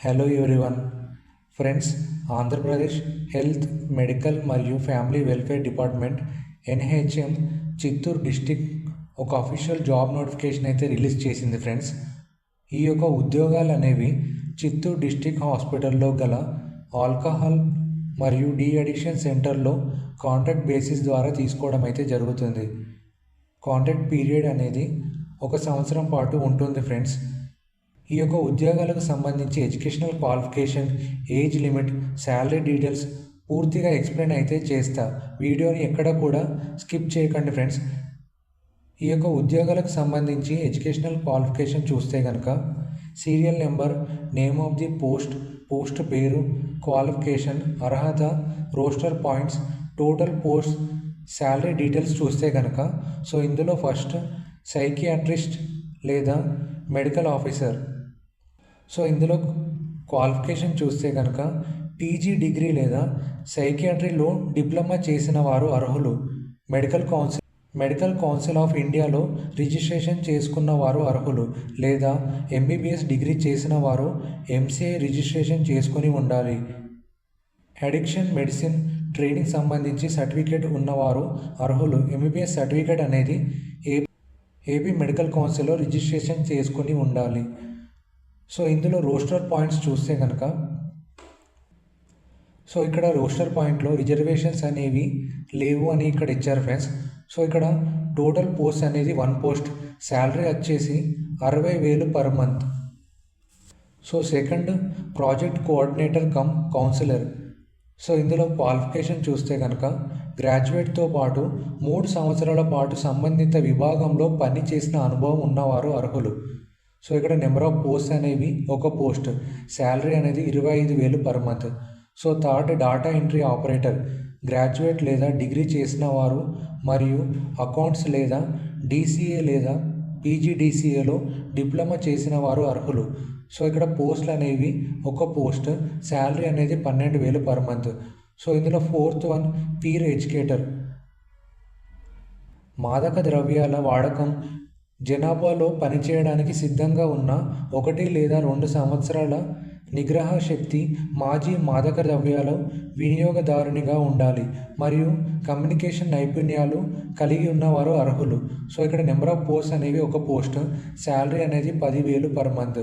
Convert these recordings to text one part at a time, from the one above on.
Hello everyone friends, Andhra Pradesh health medical మరియు family welfare department NHM Chittoor district ఒక official job notification అయితే release చేసింది friends. ఈ యొక్క ఉద్యోగాలు అనేవి చిత్తూరు డిస్టిక్ హాస్పిటల్లో గల ఆల్కహాల్ మరియు డీ అడిక్షన్ సెంటర్లో కాంట్రాక్ట్ బేసిస్ ద్వారా తీసుకోవడం అయితే జరుగుతుంది. కాంట్రాక్ట్ పీరియడ్ అనేది 1 సంవత్సరం పాటు ఉంటుంది ఫ్రెండ్స్. ఈ యొక్క ఉద్యోగాలకు సంబంధించి educational qualification, age limit, salary details పూర్తిగా ఎక్స్ప్లెయిన్ అయితే చేస్తా. వీడియోని ఎక్కడ కూడా స్కిప్ చేయకండి ఫ్రెండ్స్. ఈ యొక్క ఉద్యోగాలకు సంబంధించి ఎడ్యుకేషనల్ క్వాలిఫికేషన్ చూస్తే కనుక serial number, name of the post పేరు, క్వాలిఫికేషన్, అర్హత, roster points, total post, salary details చూస్తే కనుక ఇందులో ఫస్ట్ సైకియాట్రిస్ట్ లేదా మెడికల్ ఆఫీసర్. ఇందులో క్వాలిఫికేషన్ చూస్తే కనుక పీజీ డిగ్రీ లేదా సైకియాట్రీలో డిప్లొమా చేసిన వారు అర్హులు. మెడికల్ కౌన్సిల్ ఆఫ్ ఇండియాలో రిజిస్ట్రేషన్ చేసుకున్న వారు అర్హులు, లేదా ఎంబీబీఎస్ డిగ్రీ చేసిన వారు ఎంసీఏ రిజిస్ట్రేషన్ చేసుకొని ఉండాలి. అడిక్షన్ మెడిసిన్ ట్రైనింగ్ సంబంధించి సర్టిఫికేట్ ఉన్నవారు అర్హులు. ఎంబీబీఎస్ సర్టిఫికేట్ అనేది ఏపీ మెడికల్ కౌన్సిల్లో రిజిస్ట్రేషన్ చేసుకొని ఉండాలి. ఇందులో రోస్టర్ పాయింట్స్ చూస్తే కనుక ఇక్కడ రోస్టర్ పాయింట్లో రిజర్వేషన్స్ అనేవి లేవు అని ఇక్కడ ఇచ్చారు ఫ్రెండ్స్. ఇక్కడ టోటల్ పోస్ట్ అనేది 1 పోస్ట్, శాలరీ వచ్చేసి 60,000 per month. Second project coordinator cum counsellor. ఇందులో క్వాలిఫికేషన్ చూస్తే కనుక గ్రాడ్యుయేట్తో పాటు 3 సంవత్సరాల పాటు సంబంధిత విభాగంలో పని చేసిన అనుభవం ఉన్నవారు అర్హులు. ఇక్కడ నెంబర్ ఆఫ్ పోస్ట్ అనేవి 1 పోస్ట్, శాలరీ అనేది 25,000 per month. Third data entry operator, graduate లేదా డిగ్రీ చేసిన వారు మరియు అకౌంట్స్ లేదా డీసీఏ లేదా పీజీడీసీఏలో డిప్లొమా చేసిన వారు అర్హులు. ఇక్కడ పోస్టులు అనేవి 1 పోస్ట్, శాలరీ అనేది 12,000 పర్ మంత్. ఇందులో ఫోర్త్ వన్ పీర్ ఎడ్యుకేటర్, మాదక ద్రవ్యాల వాడకం జనాభాలో పనిచేయడానికి సిద్ధంగా ఉన్న 1 లేదా 2 సంవత్సరాల నిగ్రహ శక్తి, మాజీ మాదక ద్రవ్యాల వినియోగదారునిగా ఉండాలి మరియు కమ్యూనికేషన్ నైపుణ్యాలు కలిగి ఉన్నవారు అర్హులు. ఇక్కడ నెంబర్ ఆఫ్ పోస్ట్ అనేవి 1 పోస్ట్, శాలరీ అనేది 10,000 పర్ మంత్.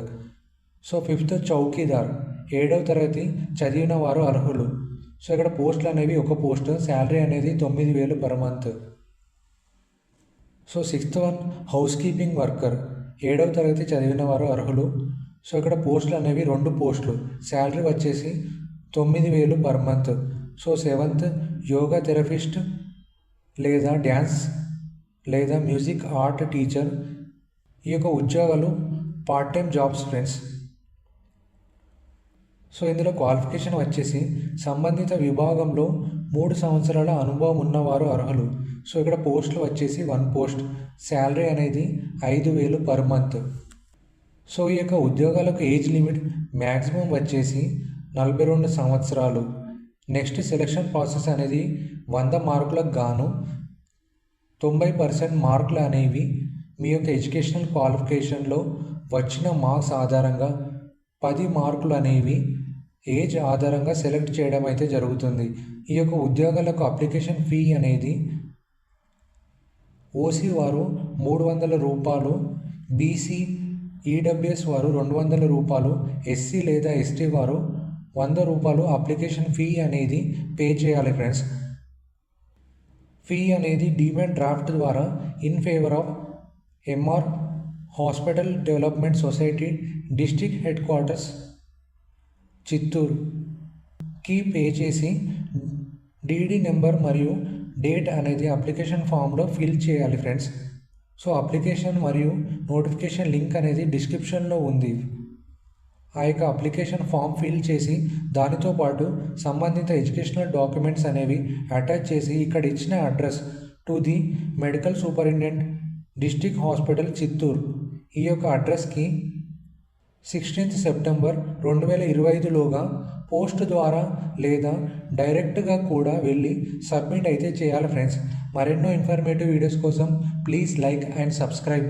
ఫిఫ్త్ చౌకీదార్, 7వ తరగతి చదివిన వారు అర్హులు. ఇక్కడ పోస్టులు అనేవి 1 పోస్ట్, శాలరీ అనేది 9,000 per month. Sixth one house keeping worker, 7వ తరగతి చదివిన వారు అర్హులు. ఇక్కడ పోస్టులు అనేవి 2 పోస్టులు, శాలరీ వచ్చేసి 9,000 per month. Seventh yoga therapist లేదా డ్యాన్స్ లేదా మ్యూజిక్ ఆర్ట్ టీచర్. ఈ యొక్క ఉద్యోగాలు పార్ట్ టైం జాబ్స్ ఫ్రెండ్స్. ఇందులో క్వాలిఫికేషన్ వచ్చేసి సంబంధిత విభాగంలో 3 సంవత్సరాల అనుభవం ఉన్నవారు అర్హులు. ఇక్కడ పోస్టులు వచ్చేసి 1 పోస్ట్, శాలరీ అనేది 5,000 పర్ మంత్. ఈ యొక్క ఉద్యోగాలకు ఏజ్ లిమిట్ మ్యాక్సిమం వచ్చేసి 42 సంవత్సరాలు. నెక్స్ట్ సెలక్షన్ ప్రాసెస్ అనేది 100 మార్కులకు గాను 90% మార్కులు అనేవి మీ యొక్క ఎడ్యుకేషనల్ క్వాలిఫికేషన్లో వచ్చిన మార్క్స్ ఆధారంగా 10 మార్కులు అనేవి ఏజ్ ఆధారంగా సెలెక్ట్ చేయడం అయితే జరుగుతుంది. ఈ యొక్క ఉద్యోగాలకు అప్లికేషన్ ఫీ అనేది ఓసీ వారు 300 రూపాయలు, బీసీ ఈడబ్ల్యూఎస్ వారు 200 రూపాయలు, ఎస్సీ లేదా ఎస్టీ వారు 100 రూపాయలు అప్లికేషన్ ఫీ అనేది పే చేయాలి ఫ్రెండ్స్. ఫీ అనేది డిమాండ్ డ్రాఫ్ట్ ద్వారా in favour of MR hospital development society district headquarters చిత్తూరుకి పే చేసి డీడీ నెంబర్ మరియు డేట్ అనేది అప్లికేషన్ ఫామ్లో ఫిల్ చేయాలి ఫ్రెండ్స్. అప్లికేషన్ మరియు నోటిఫికేషన్ లింక్ అనేది డిస్క్రిప్షన్లో ఉంది. ఆ యొక్క అప్లికేషన్ ఫామ్ ఫిల్ చేసి దానితో పాటు సంబంధిత ఎడ్యుకేషనల్ డాక్యుమెంట్స్ అనేవి అటాచ్ చేసి ఇక్కడ ఇచ్చిన address to the medical superintendent district hospital Chittoor, ఈ యొక్క అడ్రస్కి 16th సెప్టెంబర్ 2025లోగా పోస్ట్ ద్వారా లేదా డైరెక్ట్గా కూడా వెళ్ళి సబ్మిట్ అయితే చేయాలి ఫ్రెండ్స్. మరెన్నో ఇన్ఫర్మేటివ్ వీడియోస్ కోసం ప్లీజ్ లైక్ అండ్ సబ్స్క్రైబ్.